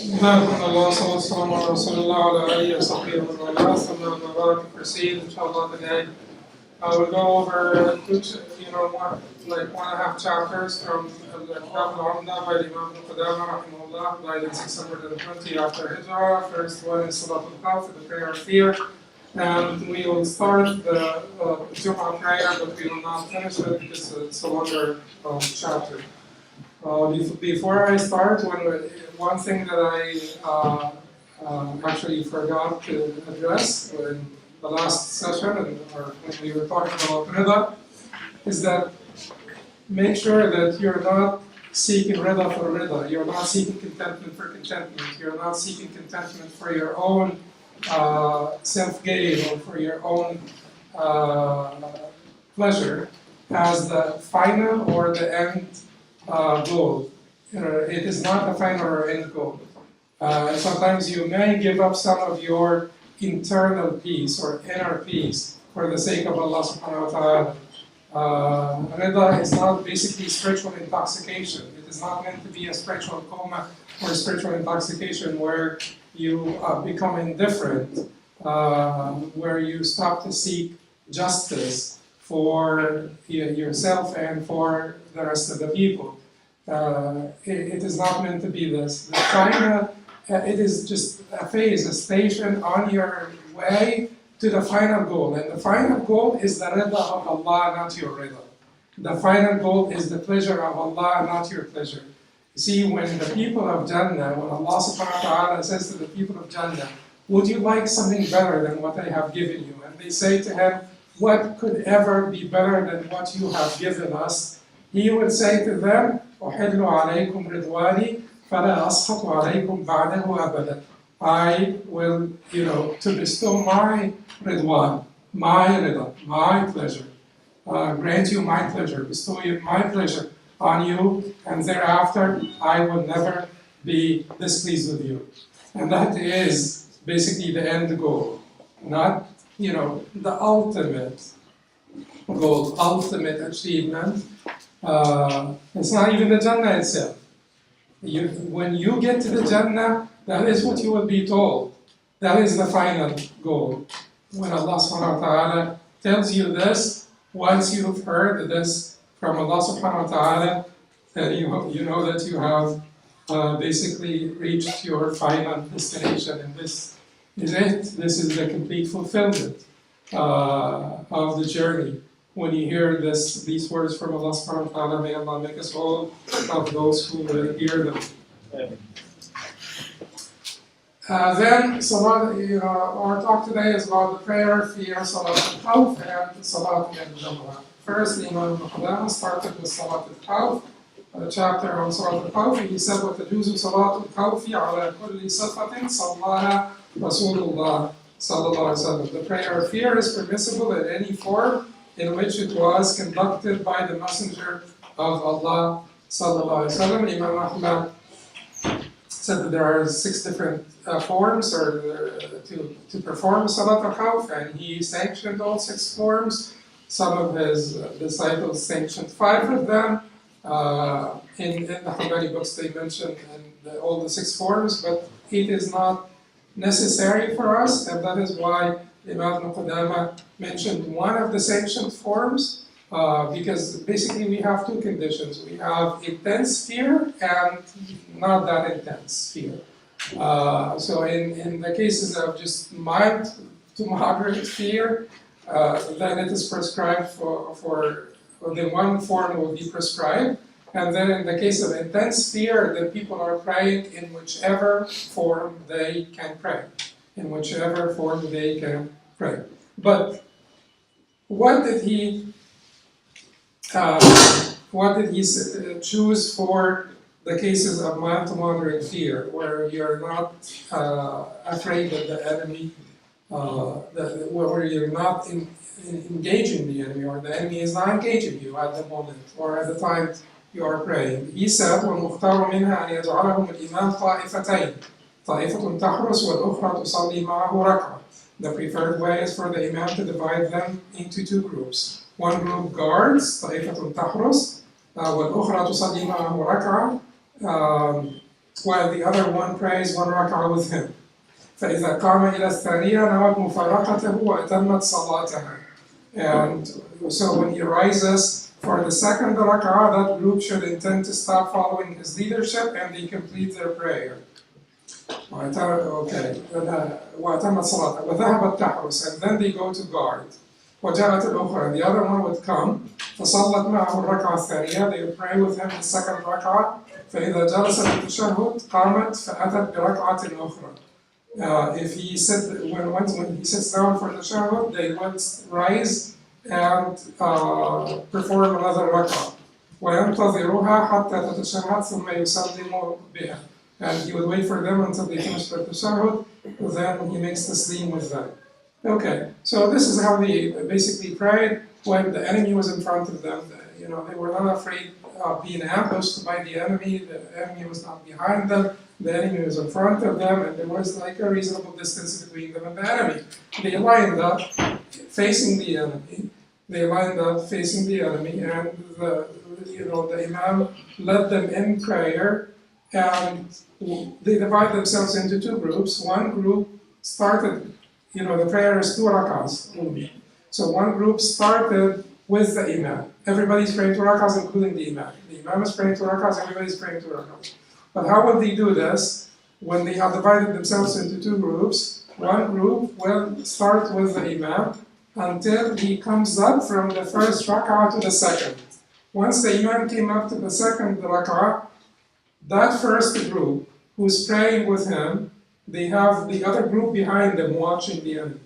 الحمد لله والصلاة والسلام على رسول الله وعلى آله وصحبه ومن والاه. ثم أما بعد, to proceed, inshallah, today I will go over one and a half chapters from al-Umdat by the Imam Qudamah rahimahullah, died in 620 after Hijrah. First one is Salat al-Khawf, the prayer of fear, and we will start the Jumu'ah prayer, but we will not finish it because it's a longer chapter. Before I start, one thing that I actually forgot to address in the last session, or when we were talking about Rida, is that make sure that you're not seeking Rida for Rida. You're not seeking contentment for contentment. You're not seeking contentment for your own self-gain or for your own pleasure as the final or the end goal. It is not the final or end goal. Sometimes you may give up some of your internal peace or inner peace for the sake of Allah subhanahu wa ta'ala. Rida is not basically spiritual intoxication. It is not meant to be a spiritual coma or spiritual intoxication where you become indifferent, where you stop to seek justice for yourself and for the rest of the people. It is not meant to be this. The China, it is just a phase, a station on your way to the final goal. And the final goal is the Rida of Allah, not your Rida. The final goal is the pleasure of Allah, not your pleasure. You see, when the people of Jannah, when Allah subhanahu wa ta'ala says to the people of Jannah, would you like something better than what I have given you? And they say to him, what could ever be better than what you have given us? He would say to them, أُحِلُّ عَلَيْكُمْ رِضْوَانِي فَلَا أَسْخَطُ عَلَيْكُمْ بَعْدَهُ أَبَدًا. I will, to bestow my ridwan, my rida, my pleasure, grant you my pleasure, bestow you my pleasure on you, and thereafter I will never be displeased with you. And that is basically the end goal, not the ultimate goal, ultimate achievement. It's not even the Jannah itself. When you get to the Jannah, that is what you will be told. That is the final goal. When Allah subhanahu wa ta'ala tells you this, once you've heard this from Allah subhanahu wa ta'ala, then you know that you have basically reached your final destination, and this is it. This is the complete fulfillment of the journey. When you hear these words from Allah subhanahu wa ta'ala, may Allah make us all of those who will hear them. Then Salat, our talk today is about the prayer, fear, Salat al-Khawf, and Salat al-Jumu'ah. First, Imam Qudamah started with Salat al-Khawf, a chapter on Salat al-Khawf. He said, وَتَجُوزُ صَلَاةُ الْخَوْفِ عَلَى كُلِّ صَفَةٍ صَلَّاهَا رَسُولُ اللَّهِ sallallahu alaihi wasallam. The prayer of fear is permissible in any form in which it was conducted by the Messenger of Allah sallallahu alaihi wasallam. Imam Ahmad said that there are 6 different forms to perform Salat al-Khawf, and he sanctioned all 6 forms. Some of his disciples sanctioned 5 of them. In the Hanbali books they mention all the 6 forms, but it is not necessary for us, and that is why Imam Qudamah mentioned one of the sanctioned forms, because basically we have 2 conditions. We have intense fear and not that intense fear. So in the cases of just mild to moderate fear, then it is prescribed for the one form will be prescribed. And then in the case of intense fear, the people are praying in whichever form they can pray. In whichever form they can pray. But what did he choose for the cases of mild to moderate fear, where you're not afraid of the enemy, where you're not engaging the enemy, or the enemy is not engaging you at the moment or at the time you are praying? He said, وَالْمُخْتَارُ مِنْهَا أَنْ يَجْعَلَهُمُ الْإِمَامُ طَائِفَتَيْنِ طَائِفَةٌ تَحْرُسُ وَالْأُخْرَى تُصَلِّي مَعَهُ رَكْعَةً. The preferred way is for the Imam to divide them into 2 groups. One group guards, طَائِفَةٌ تَحْرُسُ وَالْأُخْرَى تُصَلِّي مَعَهُ رَكْعَةً. while the other one prays one rak'ah with him. فإذا قام إلى الثانية نوت مفارقته وأتمت صلاتها. And so when he rises for the second rak'ah, that group should intend to stop following his leadership and they complete their prayer. Okay. وأتمت صلاتها وذهبت تحرس, and then they go to guard. وجاءت الأخرى, and the other one would come. فصلت معه الركعة الثانية, they would pray with him the second rak'ah. فإذا جلس للتشهد قامت فأتت بركعة أخرى. If he when he sits down for the tashahhud, they would rise and perform another rak'ah. وينتظرها حتى تتشهد ثم يسلم بها. And he would wait for them until they finish the tashahhud, then he makes taslim with them. Okay, so this is how they basically prayed when the enemy was in front of them. They were not afraid of being ambushed by the enemy. The enemy was not behind them. The enemy was in front of them, and there was like a reasonable distance between them and the enemy. They lined up facing the enemy. And the Imam led them in prayer, and they divide themselves into two groups. One group started, the prayer is 2 rak'ahs only. So one group started with the Imam. Everybody's praying 2 rak'ahs, including the Imam. The Imam is praying 2 rak'ahs, everybody's praying 2 rak'ahs. But how will they do this? When they have divided themselves into two groups, one group will start with the Imam until he comes up from the first rak'ah to the second. Once the Imam came up to the second rak'ah, that first group who's praying with him, they have the other group behind them watching the enemy.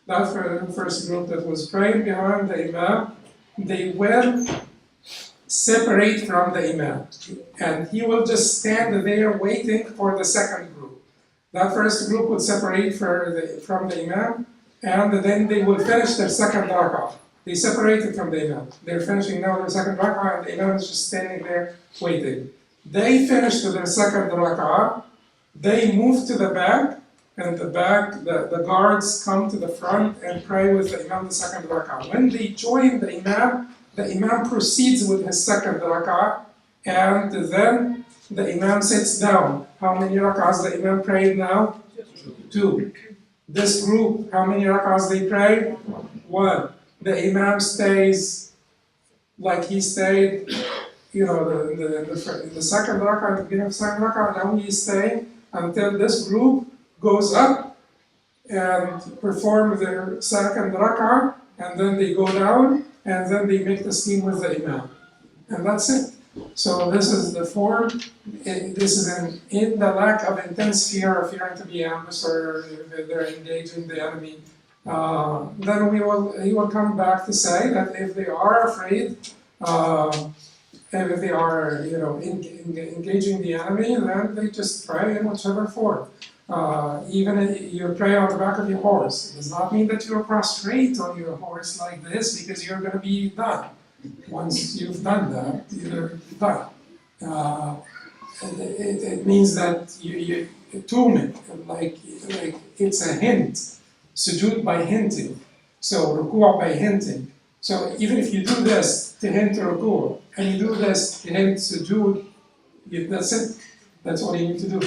That first group that was praying behind the Imam, they will separate from the Imam. And he will just stand there waiting for the second group. That first group would separate from the Imam, and then they will finish their second rak'ah. They separated from the Imam. They're finishing now their second rak'ah, and the Imam is just standing there waiting. They finish to their second rak'ah, they move to the back, and the guards come to the front and pray with the Imam the second rak'ah. When they join the Imam proceeds with his second rak'ah, and then the Imam sits down. How many rak'ahs the Imam prayed now? 2. This group, how many rak'ahs they prayed? 1. The Imam stays like he stayed, the second rak'ah, the beginning of the second rak'ah, now he's staying until this group goes up and perform their second rak'ah, and then they go down, and then they make the taslim with the Imam. And that's it. So this is the form. This is in the lack of intense fear of fearing to be ambushed or if they're engaging the enemy. Then he will come back to say that if they are afraid, and if they are engaging the enemy, then they just pray in whichever form. Even if you pray on the back of your horse, it does not mean that you're prostrate on your horse like this because you're going to be done. Once you've done that, you're done. It means that you attunement, like it's a hint, sujood by hinting, so ruku' by hinting. So even if you do this to hint ruku' and you do this to hint sujood, that's it. That's all you need to do.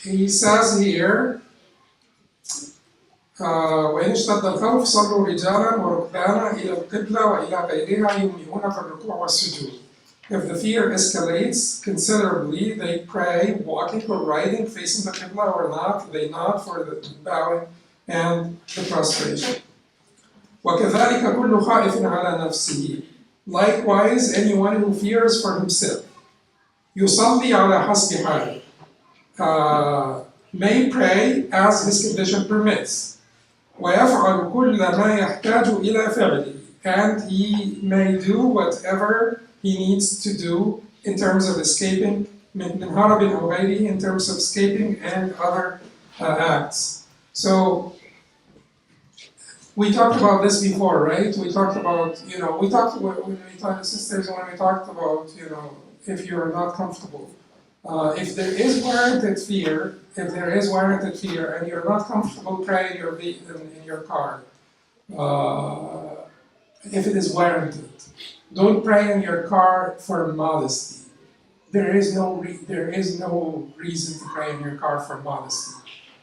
He says here, وإن اشتد الخوف صلوا رجالا وركبانا إلى القبلة وإلى غيرها يومئون بالركوع والسجود. If the fear escalates considerably, they pray walking or riding, facing the qibla or not. They nod for the bowing and the prostration. وكذلك كل خائف على نفسه. Likewise, anyone who fears for himself. يصلي على حسب حاله. May pray as his condition permits. ويفعل كل ما يحتاج إلى فعله. And he may do whatever he needs to do in terms of escaping من هرب أو غيره, in terms of escaping and other acts. So we talked about this before, right? We talked about, sisters, when we talked about, if you're not comfortable. If there is warranted fear, and you're not comfortable praying in your car, if it is warranted. Don't pray in your car for modesty. There is no reason to pray in your car for modesty.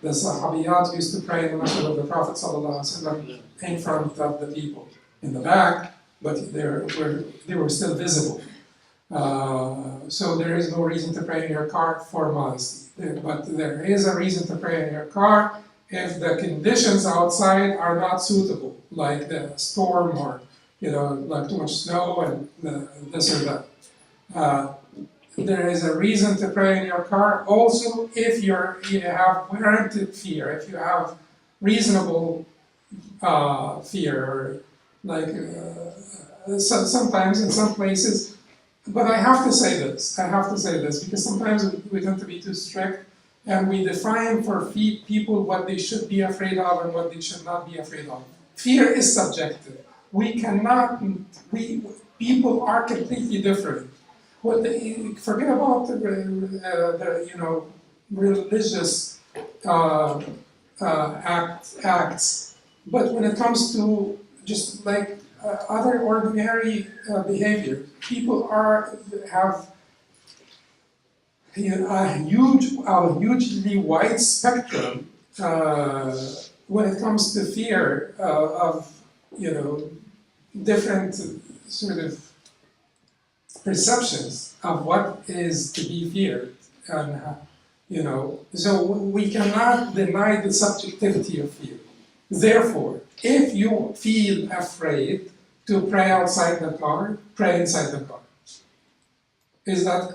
The Sahabiyat used to pray in the masjid of the Prophet ﷺ in front of the people, in the back, but they were still visible. So there is no reason to pray in your car for modesty. But there is a reason to pray in your car if the conditions outside are not suitable, like the storm or like too much snow and this or that. There is a reason to pray in your car. Also, if you have warranted fear, if you have reasonable fear, like sometimes in some places. But I have to say this. Because sometimes we tend to be too strict, and we define for people what they should be afraid of and what they should not be afraid of. Fear is subjective. People are completely different. Forget about the religious acts, but when it comes to just like other ordinary behavior, people have a hugely wide spectrum when it comes to fear of different sort of perceptions of what is to be feared, and so we cannot deny the subjectivity of fear. Therefore, if you feel afraid to pray outside the car, pray inside the car. Is that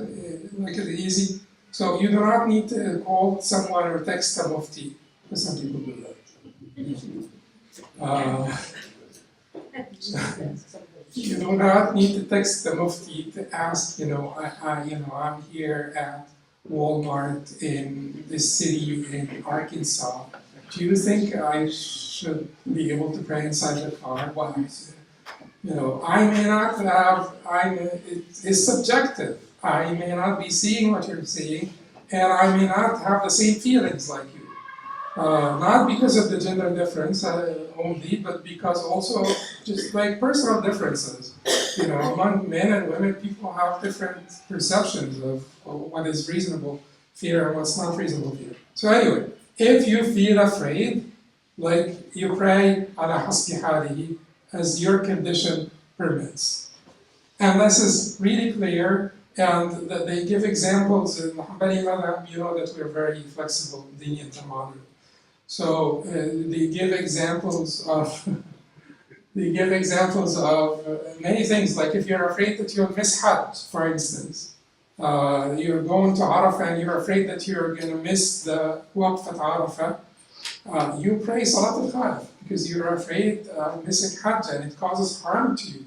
make it easy? So you do not need to call someone or text a mufti, because some people do that. You do not need to text the mufti to ask, I'm here at Walmart in this city in Arkansas. Do you think I should be able to pray inside the car? Well, I may not have, it's subjective. I may not be seeing what you're seeing, and I may not have the same feelings like you. Not because of the gender difference only, but because also just like personal differences. Among men and women, people have different perceptions of what is reasonable fear and what's not reasonable fear. So anyway, if you feel afraid, like you pray ala hasbi halihi, as your condition permits. And this is really clear, and that they give examples in Hanbali madhab, that we're very flexible, lenient and moderate. So they give examples of many things, like if you're afraid that you'll miss Hajj, for instance. You're going to Arafah and you're afraid that you're going to miss the Waqf at Arafah. You pray Salat al-Khawf because you're afraid of missing Hajj and it causes harm to you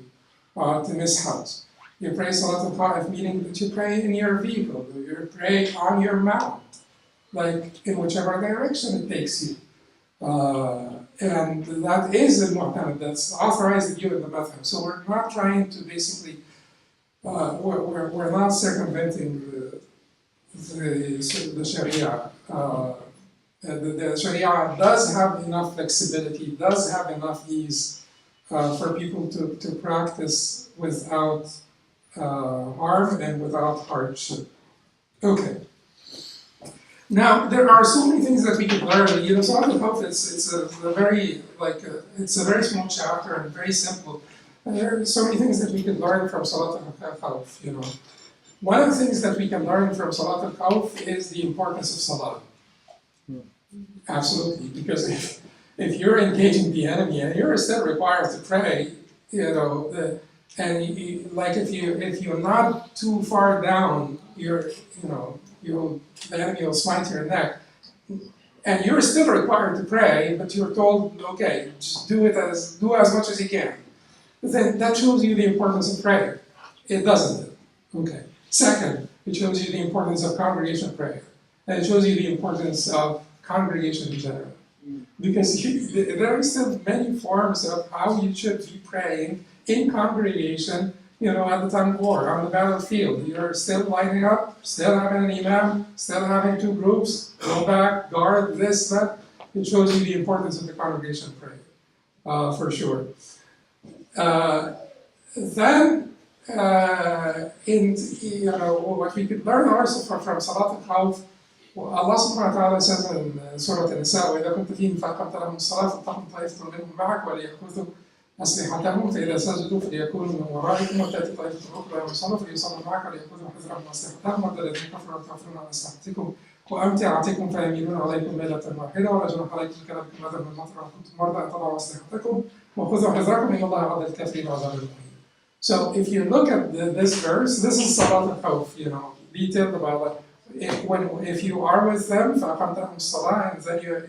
to miss Hajj. You pray Salat al-Khawf, meaning that you pray in your vehicle, you pray on your mount, like in whichever direction it takes you. And that is al-Mu'tamad, that's authorized you in the madhab. So we're not trying to basically, we're not circumventing the Sharia. The Sharia does have enough flexibility, does have enough ease for people to practice without harm and without hardship. Okay. Now there are so many things that we can learn. Salat al-Khawf, it's a very small chapter and very simple. And there are so many things that we can learn from Salat al-Khawf. One of the things that we can learn from Salat al-Khawf is the importance of Salah. Absolutely, because if you're engaging the enemy and you're still required to pray, and if you're not too far down, the enemy will smite your neck, and you're still required to pray, but you're told, okay, just do as much as you can. Then that shows you the importance of prayer. It doesn't. Okay. Second, it shows you the importance of congregation prayer, and it shows you the importance of congregation in general. Because there are still many forms of how you should be praying in congregation, at the time of war, on the battlefield. You're still lining up, still having an imam, still having two groups, go back, guard, this, that. It shows you the importance of the congregation prayer, for sure. Then, what we could learn also from Salat al-Khawf, Allah subhanahu wa ta'ala says in Surah An-Nisa, وَإِذَا كُنْتَ فِيهِمْ فَأَقَمْتَ لَهُمُ الصَّلَاةَ فَلْتَقُمْ طَائِفَةٌ مِّنْهُمْ مَعَكَ وَلْيَأْخُذُوا أسلحتهم فإذا سجدوا فليكونوا من ورائكم وتأتي طائفة أخرى يصلوا فليصلوا معك وليأخذوا حذرهم وأسلحتهم ود الذين كفروا وتغفرون عن أسلحتكم وأمتعتكم فيميلون عليكم ميلة واحدة ولا جناح عليكم كذا بكم هذا من المطر وإن كنتم مرضى أن تضعوا أسلحتكم وخذوا حذركم إن الله عض الكافرين عذاب المهين. So if you look at this verse, this is Salat al-Khawf, detailed about if you are with them, فأقمت لهم الصلاة, and then you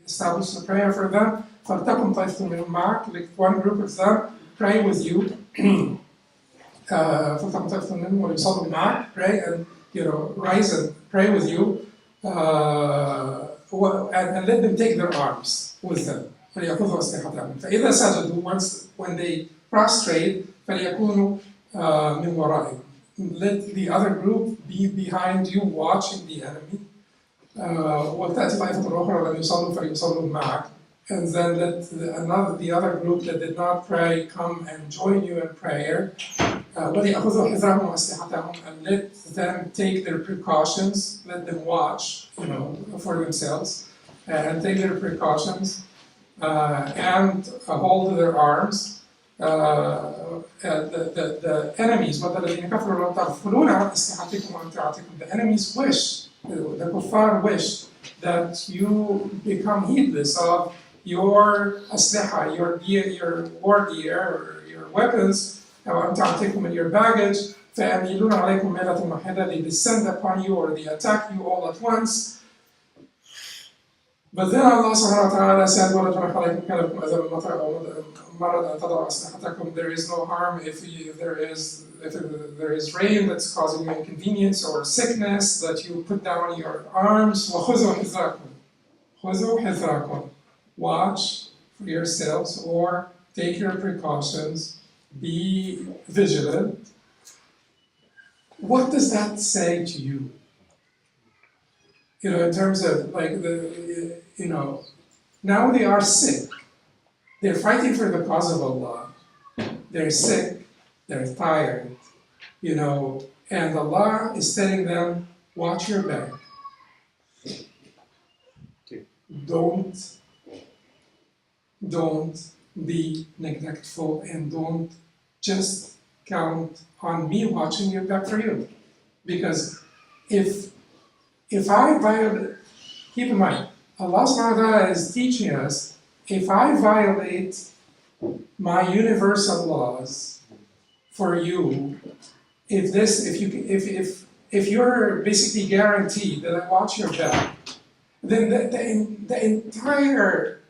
establish the prayer for them. فَلْتَقُمْ طَائِفَةٌ مِّنْهُمْ مَعَكَ, like one group of them pray with you. فَلْتَقُمْ طَائِفَةٌ مِّنْهُمْ وَلْيُصَلُّوا مَعَكَ, pray and rise and pray with you, and let them take their arms with them. فَلْيَأْخُذُوا أَسْلِحَتَهُم فَإِذَا سَجَدُوا, when they prostrate, فَلْيَكُونُوا مِنْ وَرَائِكُمْ, let the other group be behind you, watching the enemy. وَتَأْتِي طَائِفَةٌ أُخْرَى لَمْ يُصَلُّوا فَلْيُصَلُّوا مَعَكَ, and then let the other group that did not pray come and join you in prayer. وَلْيَأْخُذُوا حِذْرَهُمْ وَأَسْلِحَتَهُم, and let them take their precautions, let them watch, for themselves, and take their precautions, and hold their arms. The enemies, وَالَّذِينَ كَفَرُوا لَوْ تَغْفُلُونَ عَنْ أَسْلِحَتِكُمْ وَأَمْتِعَتِكُم, the enemies wish, the kuffar wish, that you become heedless of your asliha, your war gear, or your weapons, and your baggage. فَيَمِيلُونَ عَلَيْكُمْ مَيْلَةً وَاحِدَةً, they descend upon you or they attack you all at once. But then Allah subhanahu wa ta'ala said, وَلَا جُنَاحَ عَلَيْكُمْ كَانَ بِكُمْ أَذًى مِّن مَطَرٍ أَوْ مَرَضٍ أَن تَضَعُوا أَسْلِحَتَكُمْ, there is no harm if there is rain that's causing you inconvenience or sickness, that you put down your arms. وَخُذُوا حِذْرَكُمْ, خُذُوا حِذْرَكُمْ, watch for yourselves or take your precautions, be vigilant. What does that say to you? In terms of now they are sick. They're fighting for the cause of Allah. They're sick, they're tired, and Allah is telling them, watch your back. Don't be neglectful, and don't just count on me watching your back for you. Because if I violate, keep in mind, Allah subhanahu wa ta'ala is teaching us, if I violate my universal laws for you, if you're basically guaranteed that I watch your back, then the entire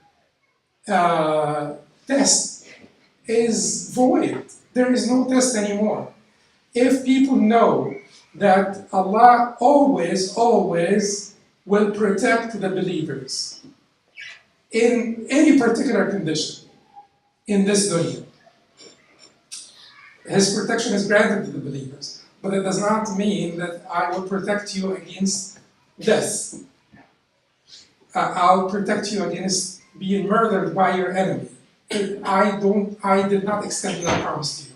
test is void. There is no test anymore. If people know that Allah always will protect the believers in any particular condition in this dunya, His protection is granted to the believers, but it does not mean that I will protect you against death. I'll protect you against being murdered by your enemy. I did not extend that promise to you.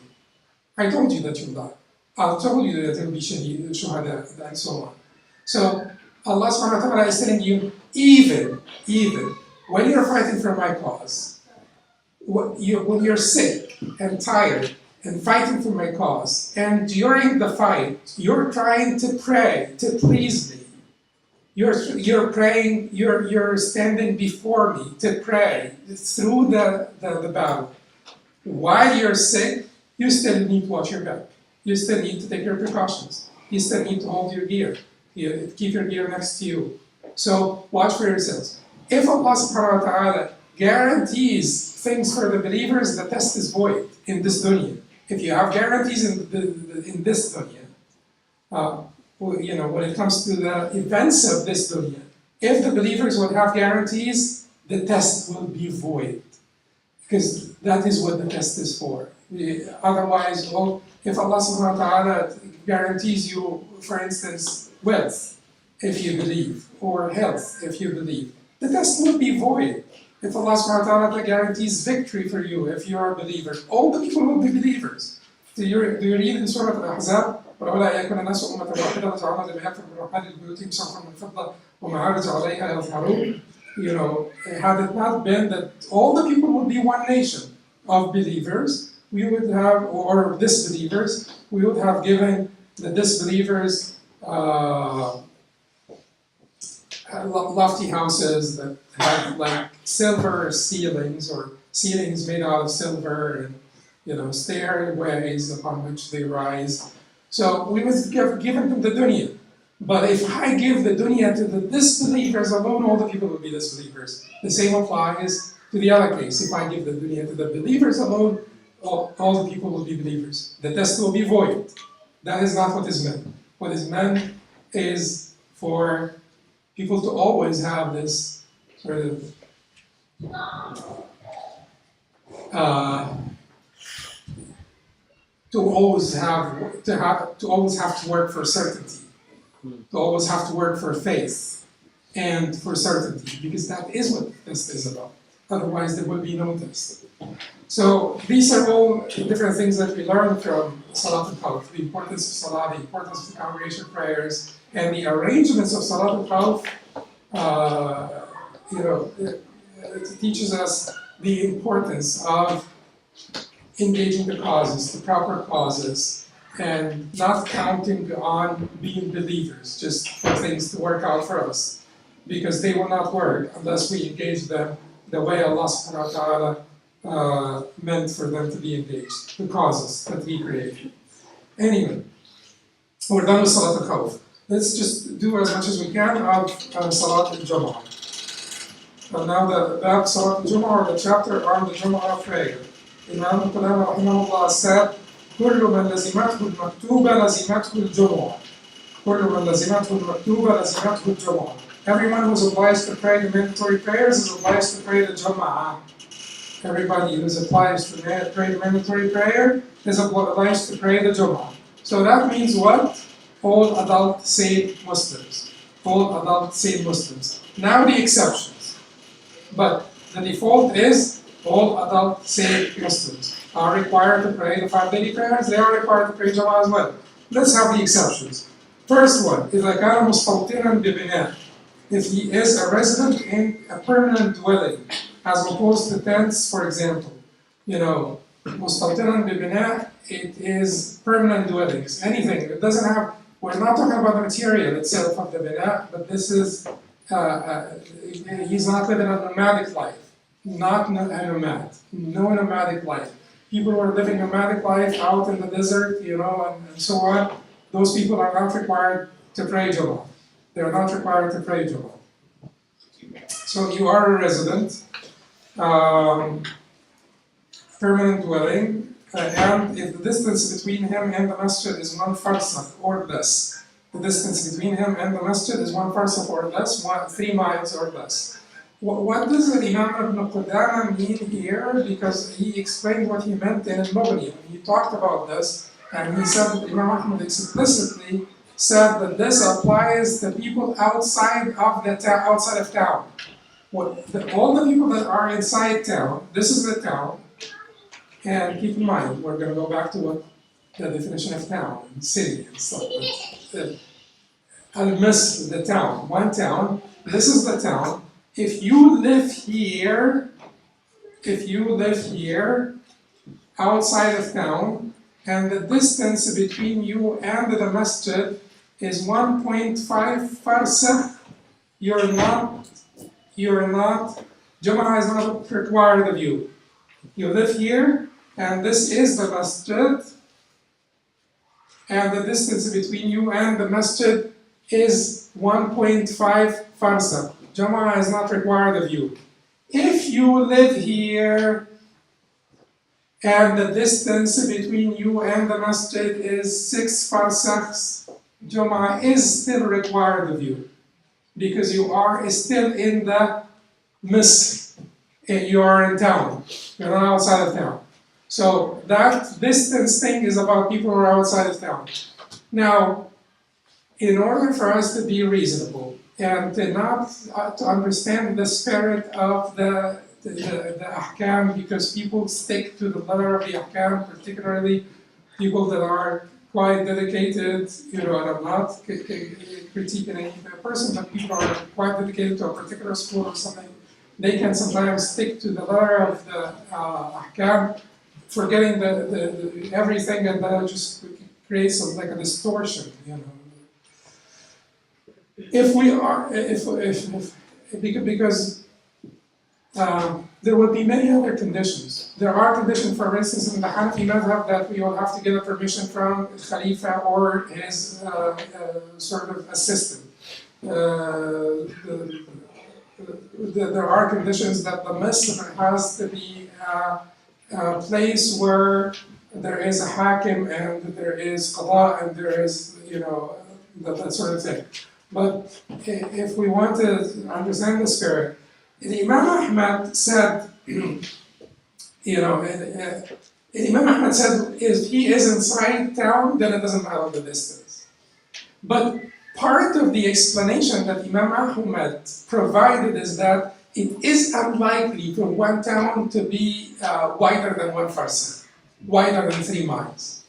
I told you that you'll die. I told you that there will be shuhada and so on. So Allah subhanahu wa ta'ala is telling you, even when you're fighting for my cause, when you're sick and tired and fighting for my cause, and during the fight, you're trying to pray to please me. You're praying, you're standing before me to pray through the battle. While you're sick, you still need to watch your back. You still need to take your precautions. You still need to hold your gear. Keep your gear next to you. So watch for yourselves. If Allah subhanahu wa ta'ala guarantees things for the believers, the test is void in this dunya. If you have guarantees in this dunya, when it comes to the events of this dunya, if the believers would have guarantees, the test will be void. Because that is what the test is for. Otherwise, if Allah subhanahu wa ta'ala guarantees you, for instance, wealth, if you believe, or health, if you believe, the test will be void. If Allah subhanahu wa ta'ala guarantees victory for you, if you are a believer, all the people will be believers. Do you read in Surah Al-Ahzab? وَلَوْلَا يَكُونَ النَّاسُ أُمَّةً وَاحِدَةً لَجَعَلْنَا لِمَنْ يَكْفُرُ بِالرَّحْمَنِ لِبُيُوتِهِمْ سَقْفًا مِنْ فِضَّةٍ وَمَعَارِجَ عَلَيْهَا يَظْهَرُونَ. You know, had it not been that all the people would be one nation of believers, we would have, or disbelievers, we would have given the disbelievers lofty houses that have like silver ceilings or ceilings made out of silver and, you know, stairways upon which they rise. So we would give given them the dunya. But if I give the dunya to the disbelievers alone, all the people will be disbelievers. The same applies to the other case. If I give the dunya to the believers alone, all the people will be believers. The test will be void. That is not what is meant. What is meant is for people to always have this sort of to always have to work for certainty, to always have to work for faith and for certainty, because that is what this is about. Otherwise, there will be no test. So these are all different things that we learn from Salat al-Khawf, the importance of Salah, the importance of the congregation prayers, and the arrangements of Salat al-Khawf. It teaches us the importance of engaging the causes, the proper causes, and not counting on being believers, just for things to work out for us, because they will not work unless we engage them the way Allah subhanahu wa ta'ala meant for them to be engaged, the causes that He created. Anyway, we're done with Salat al-Khawf. Let's just do as much as we can of Salat al-Jumu'ah. And now the Salat al-Jumu'ah, or the chapter on the Jumu'ah prayer. Imam Qudamah rahimahullah said, كل من لزمته المكتوبة لزمته الجمعة. كل من لزمته المكتوبة لزمته الجمعة. Everyone who is obliged to pray the mandatory prayers is obliged to pray the Jumu'ah. Everybody who is obliged to pray the mandatory prayer is obliged to pray the Jumu'ah. So that means what? All adult sane Muslims. All adult sane Muslims. Now the exceptions. But the default is all adult sane Muslims are required to pray the 5 daily prayers. They are required to pray Jumu'ah as well. Let's have the exceptions. First one, إذا كان مستوطنا ببناء. If he is a resident in a permanent dwelling, as opposed to tents, for example. You know, مستوطنا ببناء, it is permanent dwellings. Anything. It doesn't have, we're not talking about the material itself of the bina, but this is, he's not living a nomadic life. Not a nomad. No nomadic life. People who are living a nomadic life out in the desert, you know, and so on, those people are not required to pray Jumu'ah. They are not required to pray Jumu'ah. So you are a resident, permanent dwelling, and if the distance between him and the masjid is 1 farsakh or less, the distance between him and the masjid is 1 farsakh or less, 3 miles or less. What does the Imam ibn Qudamah mean here? Because he explained what he meant in al-Mughni. He talked about this, and he said that Imam Ahmad explicitly said that this applies to people outside of town. All the people that are inside town, this is the town, and keep in mind, we're going to go back to what the definition of town, and city and stuff. I'll miss the town, one town, this is the town. If you live here, outside of town, and the distance between you and the masjid is 1.5 farsakh, you're not, Jumu'ah is not required of you. You live here, and this is the masjid, and the distance between you and the masjid is 1.5 farsakh. Jumu'ah is not required of you. If you live here, and the distance between you and the masjid is 6 farsakhs, Jumu'ah is still required of you, because you are still in the Misr. You are in town. You're not outside of town. So that distance thing is about people who are outside of town. Now, in order for us to be reasonable and to not to understand the spirit of the the ahkam, because people stick to the letter of the ahkam, particularly people that are quite dedicated, and I'm not critiquing any person, but people are quite dedicated to a particular school or something. They can sometimes stick to the letter of the ahkam, forgetting the everything, and that just creates like a distortion, If we are, because there would be many other conditions. There are conditions, for instance, in the Hanafi madhab that we will have to get a permission from the Khalifa or his sort of assistant. There are conditions that the masjid has to be a place where there is a hakim and there is qada and there is, that sort of thing. But if we want to understand the spirit, Imam Ahmad said, Imam Ahmad said, if he is inside town, then it doesn't matter the distance. But part of the explanation that Imam Ahmad provided is that it is unlikely for one town to be wider than 1 farsakh, wider than 3 miles.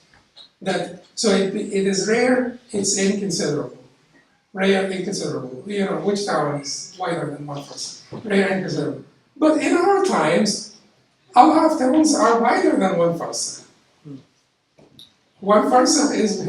So it is rare, it's inconsiderable. Rare, inconsiderable. Which town is wider than 1 farsakh? Rare, inconsiderable. But in our times, a lot of towns are wider than 1 farsakh. 1 farsakh is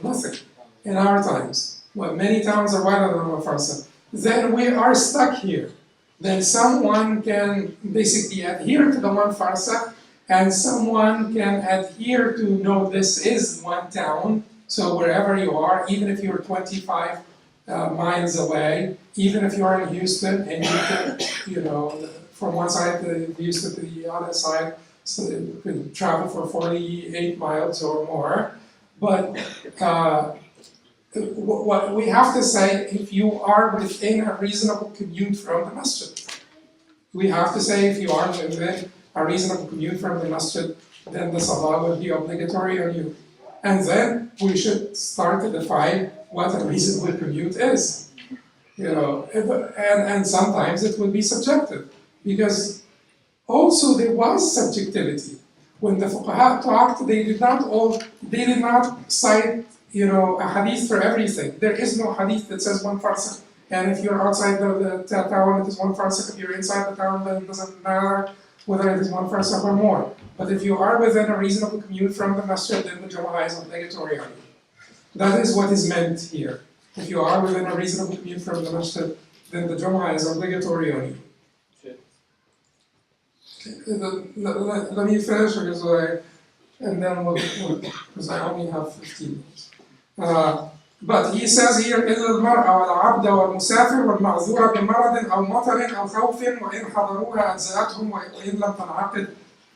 nothing in our times. Well, many towns are wider than 1 farsakh. Then we are stuck here. Then someone can basically adhere to the 1 farsakh, and someone can adhere to, no, this is 1 town. So wherever you are, even if you're 25 miles away, even if you're in Houston and you can, from one side of Houston to the other side, so you can travel for 48 miles or more. But what we have to say, if you are within a reasonable commute from the masjid, we have to say if you are within a reasonable commute from the masjid, then the salah will be obligatory on you. And then we should start to define what a reasonable commute is. And sometimes it will be subjective, because also there was subjectivity. When the fuqaha talked, they did not cite a hadith for everything. There is no hadith that says 1 farsakh, and if you're outside the town, it is 1 farsakh. If you're inside the town, then it doesn't matter whether it is 1 farsakh or more. But if you are within a reasonable commute from the masjid, then the Jumu'ah is obligatory on you. That is what is meant here. If you are within a reasonable commute from the masjid, then the Jumu'ah is obligatory on you. Let me finish, and then because I only have 15 minutes. But he says here, إلا المرأة والعبد والمسافر والمعذور بمرض أو مطر أو خوف وإن حضروها أجزأتهم وإن لم تنعقد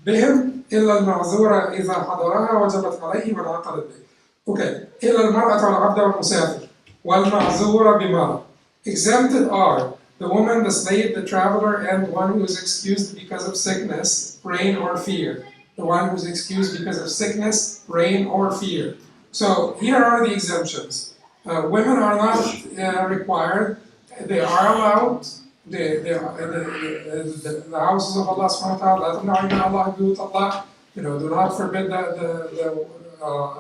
بهم إلا المعذور إذا حضرها وجبت عليه وانعقدت به. Okay. إلا المرأة والعبد والمسافر والمعذور بمرض. Exempted are the woman, the slave, the traveler, and one who is excused because of sickness, rain, or fear. The one who is excused because of sickness, rain, or fear. So here are the exemptions. Women are not required. They are allowed. The houses of Allah subhanahu wa ta'ala, do not forbid the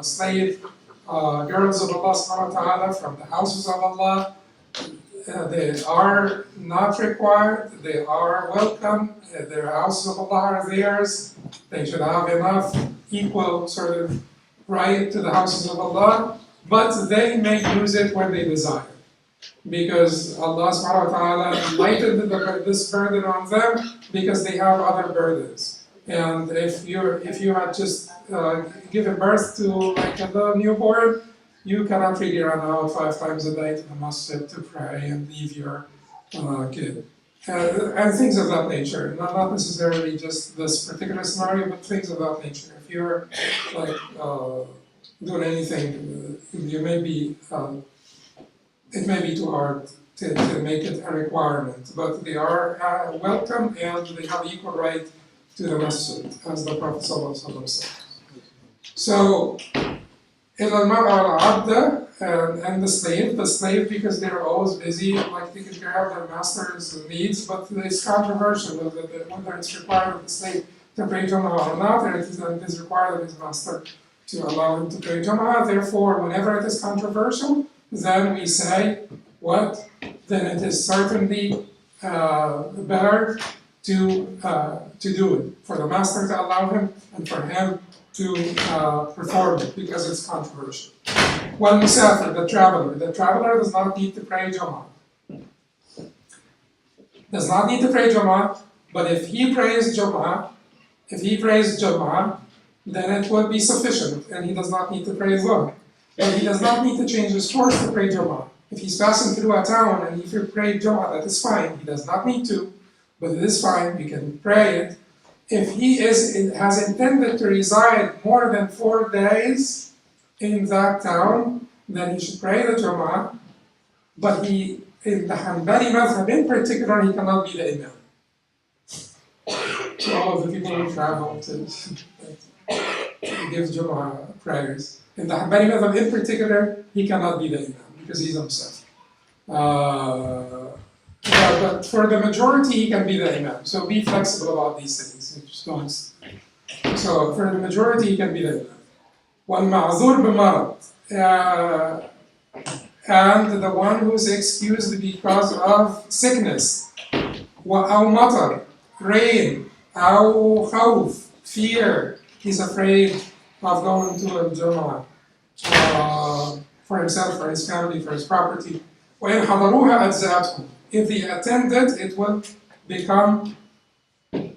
slave girls of Allah subhanahu wa ta'ala from the houses of Allah. They are not required. They are welcome. Their houses of Allah are theirs. They should have enough equal sort of right to the houses of Allah, but they may use it when they desire, because Allah subhanahu wa ta'ala lightened this burden on them because they have other burdens. And if you had just given birth to like a little newborn, you cannot really run out 5 times a day to the masjid to pray and leave your kid. And things of that nature, not necessarily just this particular scenario, but things of that nature. If you're like doing anything, you may be, it may be too hard to make it a requirement, but they are welcome and they have equal right to the masjid, as the Prophet ﷺ said. So, إِلَى الْمَرْأَ وَالْعَبْدَ and the slave because they're always busy, like taking care of their master's needs, but it's controversial whether it's required of the slave to pay Jumu'ah or not, and it is required of his master to allow him to pay Jumu'ah. Therefore, whenever it is controversial, then we say, what? Then it is certainly better to do it, for the master to allow him and for him to perform it, because it's controversial. Well, Musafir, the traveler does not need to pray Jumu'ah. Does not need to pray Jumu'ah, but if he prays Jumu'ah, then it would be sufficient, and he does not need to pray Dhuhr. But he does not need to change his course to pray Jumu'ah. If he's passing through a town and if you pray Jumu'ah, that is fine. He does not need to, but it is fine. You can pray it. If he has intended to reside more than 4 days in that town, then he should pray the Jumu'ah. But in the Hanbali madhab in particular, he cannot be the Imam. So all of the people who travel to give Jumu'ah prayers. In the Hanbali madhab in particular, he cannot be the Imam because he's himself. But for the majority, he can be the Imam. So be flexible about these things. Just don't. So for the majority, he can be the Imam. وَالْمَعْذُورُ بِمَرَضٍ, and the one who is excused because of sickness, أو مطر, rain, أو خوف, fear, he's afraid of going to a Jumu'ah for himself, for his family, for his property. وَإِنْ حَضَرُوهَا أَجْزَأَتْهُمْ, if they attended, it will become, it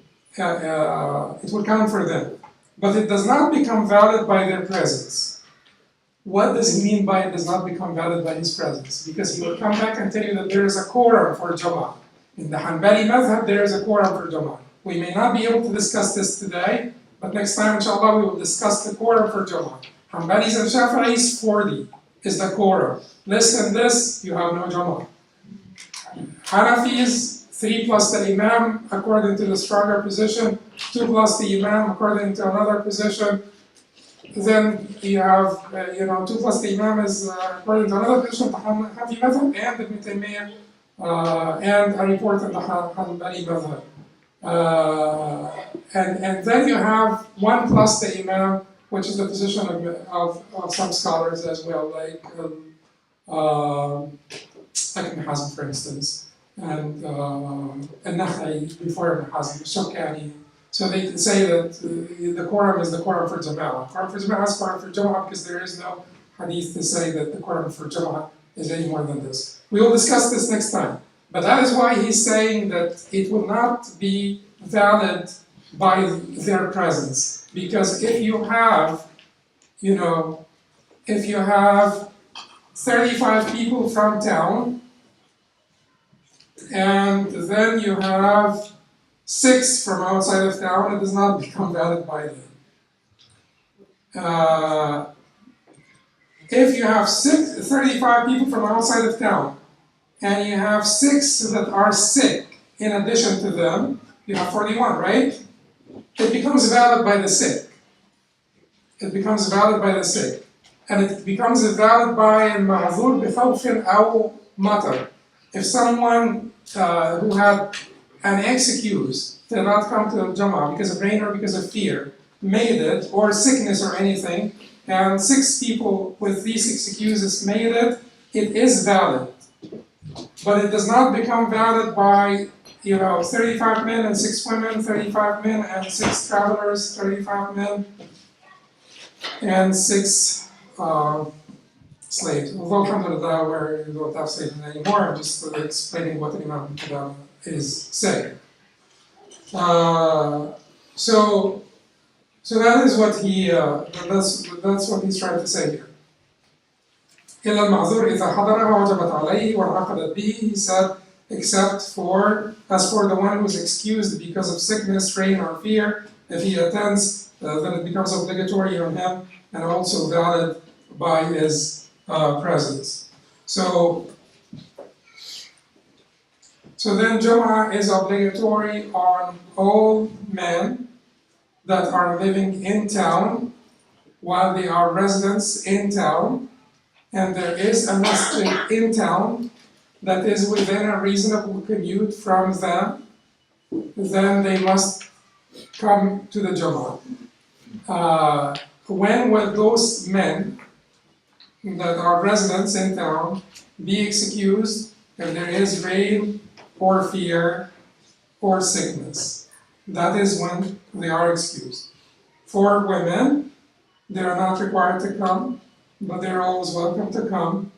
will count for them. But it does not become valid by their presence. What does he mean by it does not become valid by his presence? Because he will come back and tell you that there is a quorum for Jumu'ah. In the Hanbali madhab, there is a quorum for Jumu'ah. We may not be able to discuss this today, but next time, inshallah, we will discuss the quorum for Jumu'ah. Hanbalis and Shafi'is, 40 is the quorum. Less than this, you have no Jumu'ah. Hanafis, 3 plus the Imam, according to the stronger position, 2 plus the Imam, according to another position. Then you have, 2 plus the Imam is according to another position, the Hanafi madhab, and Ibn Taymiyyah, and a report in the Hanbali madhab. And then you have 1 plus the Imam, which is the position of some scholars as well, like Ibn Hazm, for instance. And Nakhai before Ibn Hazm, Shawkani. So they say that the quorum is the quorum for Jama'ah. Quorum for Jama'ah is quorum for Jama'ah because there is no hadith to say that the quorum for Jama'ah is any more than this. We will discuss this next time. But that is why he's saying that it will not be valid by their presence. Because if you have, if you have 35 people from town, and then you have 6 from outside of town, it does not become valid by them. If you have 35 people from outside of town, and you have 6 that are sick in addition to them, you have 41, right? It becomes valid by the sick. It becomes valid by the sick. And it becomes valid by al-ma'zur bi-khawfin aw matar. If someone who had an excuse to not come to Jumu'ah because of rain or because of fear made it, or sickness or anything, and 6 people with these excuses made it, it is valid. But it does not become valid by 35 men and 6 women, 35 men and 6 travelers, 35 men and 6 slaves. Although, alhamdulillah, where you don't have slaves anymore, I'm just explaining what Imam Qudamah is saying. So that is what that's what he's trying to say here. إلا المعذور إذا حضرها وجبت عليه وانعقدت به, he said, except for, as for the one who is excused because of sickness, rain, or fear, if he attends, then it becomes obligatory on him and also valid by his presence. So then Jumu'ah is obligatory on all men that are living in town while they are residents in town, and there is a masjid in town that is within a reasonable commute from them, then they must come to the Jumu'ah. When will those men that are residents in town be excused if there is rain or fear or sickness? That is when they are excused. For women, they are not required to come, but they're always welcome to come,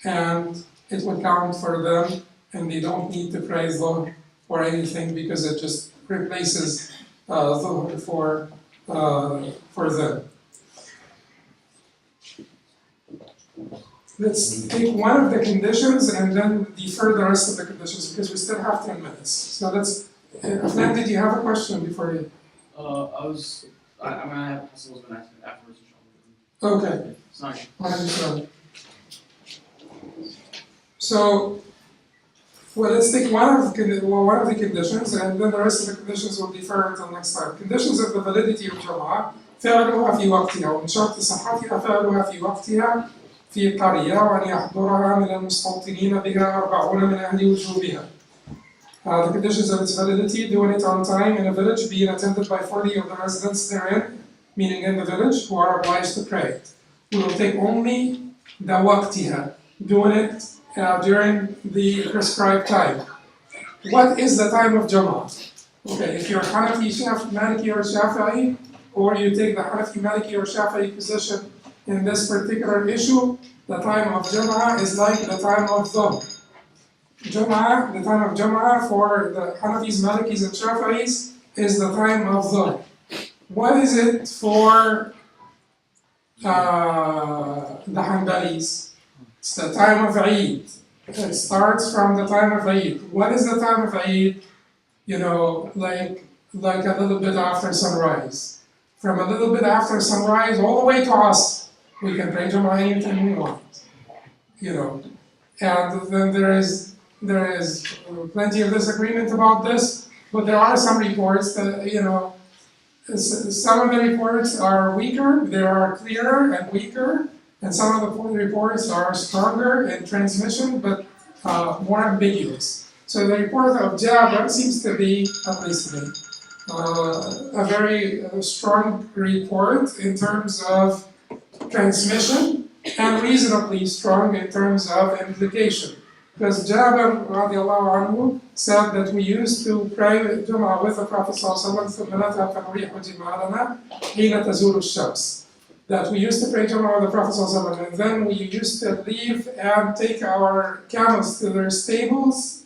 and it will count for them, and they don't need to pray Dhuhr or anything because it just replaces Dhuhr for them. Let's take one of the conditions and then defer the rest of the conditions because we still have 10 minutes. So let's, Afnan, did you have a question before you? I'm gonna have Hassan's been asking afterwards. Okay. Sorry. I understand. So, well, let's take one of the conditions, and then the rest of the conditions will defer until next time. Conditions of the validity of Jumu'ah: فعلها في وقتها، ومن شرط صحتها فعلها في وقتها في قرية، وأن يحضرها من المستوطنين بها 40 من أهل وجوبها. The conditions of its validity: doing it on time in a village, being attended by 40 of the residents therein, meaning in the village, who are obliged to pray it. We will take only the waqtiha, doing it during the prescribed time. What is the time of Jumu'ah? Okay, if you're Hanafi, Maliki, or Shafi'i, or you take the Hanafi, Maliki, or Shafi'i position in this particular issue, the time of Jumu'ah is like the time of Dhuhr. Jumu'ah, the time of Jumu'ah for the Hanafis, Malikis, and Shafi'is is the time of Dhuhr. What is it for the Hanbalis? It's the time of Eid. It starts from the time of Eid. What is the time of Eid? You know, like a little bit after sunrise. From a little bit after sunrise all the way to us, we can pray Jumu'ah anytime we want. You know, and then there is plenty of disagreement about this, but there are some reports that, you know, some of the reports are weaker, they are clearer and weaker, and some of the reports are stronger in transmission, but more ambiguous. So the report of Jabir seems to be, at least to me, a very strong report in terms of transmission, and reasonably strong in terms of implication. Because Jabir radiallahu anhu said that we used to pray Jumu'ah with the Prophet that we used to pray Jumu'ah with the Prophet and then we used to leave and take our camels to their stables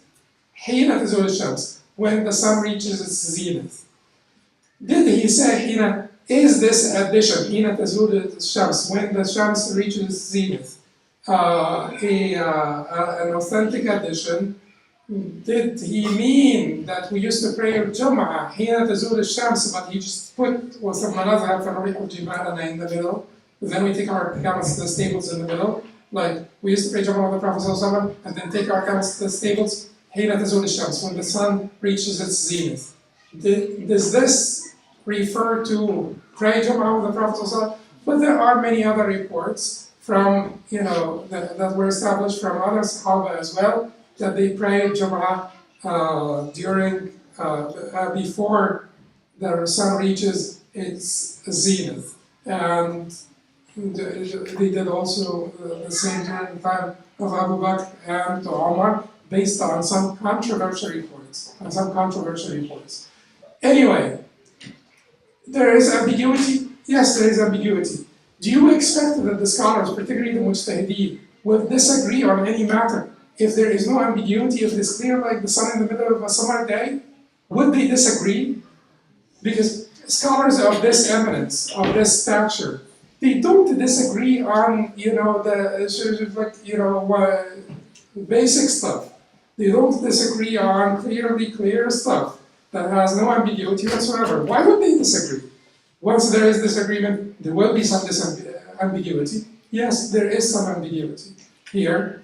when the sun reaches its zenith. Did he say is this addition, when the Shams reaches its zenith, an authentic addition? Did he mean that we used to pray Jumu'ah حين تزول الشمس, but he just put وثم نذهب فنريح جمالنا in the middle, then we take our camels to the stables in the middle, like we used to pray Jumu'ah with the Prophet ﷺ, and then take our camels to the stables حين تزول الشمس, when the sun reaches its zenith? Does this refer to pray Jumu'ah with the Prophet ﷺ? But there are many other reports from, you know, that were established from other Sahaba as well, that they pray Jumu'ah before the sun reaches its zenith. And they did also the same during the time of Abu Bakr and Umar, based on some controversial reports. Anyway, there is ambiguity. Yes, there is ambiguity. Do you expect that the scholars, particularly the Mujtahideen, will disagree on any matter if there is no ambiguity, if it's clear like the sun in the middle of a summer day? Would they disagree? Because scholars of this eminence, of this stature, they don't disagree on, you know, the sort of like, you know, basic stuff. They don't disagree on clearly clear stuff that has no ambiguity whatsoever. Why would they disagree? Once there is disagreement, there will be some ambiguity. Yes, there is some ambiguity here,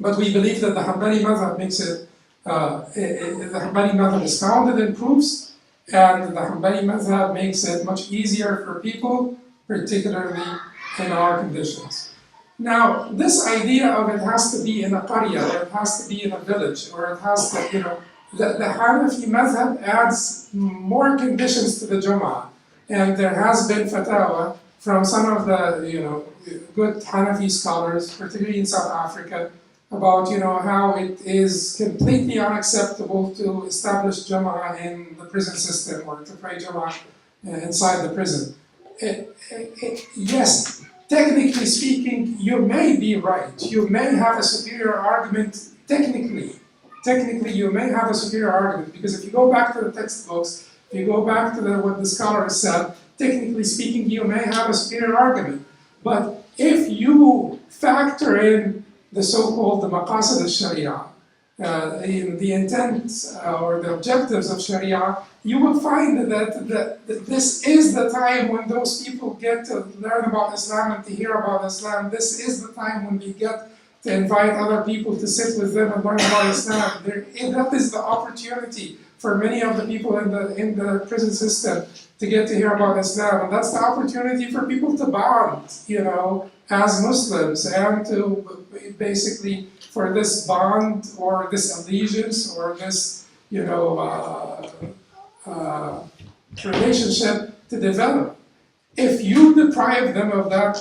but we believe that the Hanbali madhab makes it, the Hanbali madhab is founded in proofs, and the Hanbali madhab makes it much easier for people, particularly in our conditions. Now, this idea of it has to be in a qarya, or it has to be in a village, or it has to, the Hanafi madhab adds more conditions to the Jumu'ah. And there has been fatwa from some of the, good Hanafi scholars, particularly in South Africa, about, how it is completely unacceptable to establish Jumu'ah in the prison system, or to pray Jumu'ah inside the prison. Yes, technically speaking, you may be right. You may have a superior argument technically. Technically, you may have a superior argument, because if you go back to the textbooks, if you go back to what the scholars said, technically speaking, you may have a superior argument. But if you factor in the so-called the maqasid al-Sharia, the intent or the objectives of Sharia, you will find that this is the time when those people get to learn about Islam and to hear about Islam. This is the time when we get to invite other people to sit with them and learn about Islam. That is the opportunity for many of the people in the prison system to get to hear about Islam. And that's the opportunity for people to bond, as Muslims, and to basically, for this bond or this allegiance or this, relationship to develop. If you deprive them of that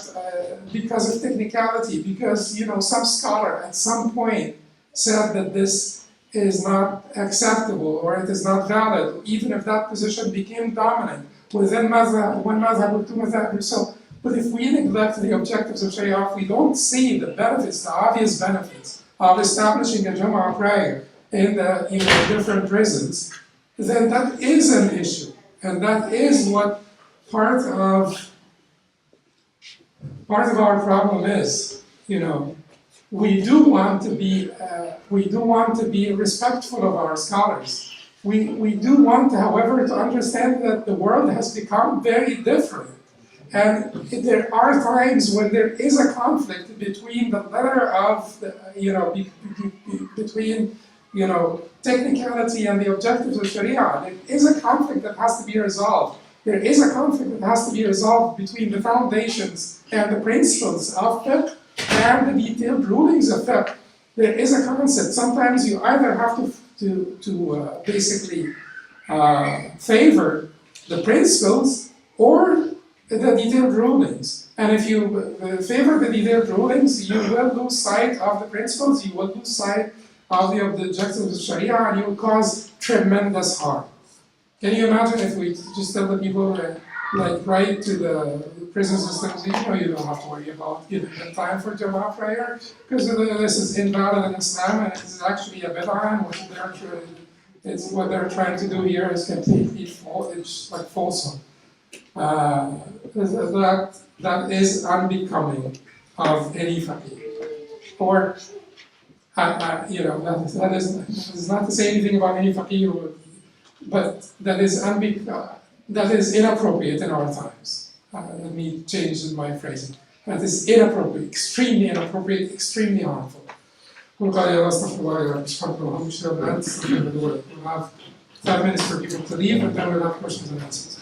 because of technicality, because some scholar at some point said that this is not acceptable or it is not valid, even if that position became dominant within madhab, one madhab or two madhab or so. But if we neglect the objectives of Sharia, if we don't see the benefits, the obvious benefits of establishing a Jumu'ah prayer in the different prisons, then that is an issue, and that is what part of our problem is. We do want to be respectful of our scholars. We do want, however, to understand that the world has become very different, and there are times when there is a conflict between the letter of between technicality and the objectives of Sharia. There is a conflict that has to be resolved. There is a conflict that has to be resolved between the foundations and the principles of fiqh and the detailed rulings of fiqh. There is a concept. Sometimes you either have to basically favor the principles or the detailed rulings. And if you favor the detailed rulings, you will lose sight of the principles, you will lose sight of the objectives of Sharia, and you will cause tremendous harm. Can you imagine if we just tell the people, write to the prison systems, you don't have to worry about giving them time for Jumu'ah prayer, because this is invalid in Islam, and it's actually a bid'ah, and what they're trying to do here is completely false. It's like falsehood. That is unbecoming of any faqih. Or, that is not to say anything about any faqih, but that is inappropriate in our times. Let me change my phrasing. That is inappropriate, extremely harmful. We'll have 5 minutes for people to leave, and then we'll have questions and answers.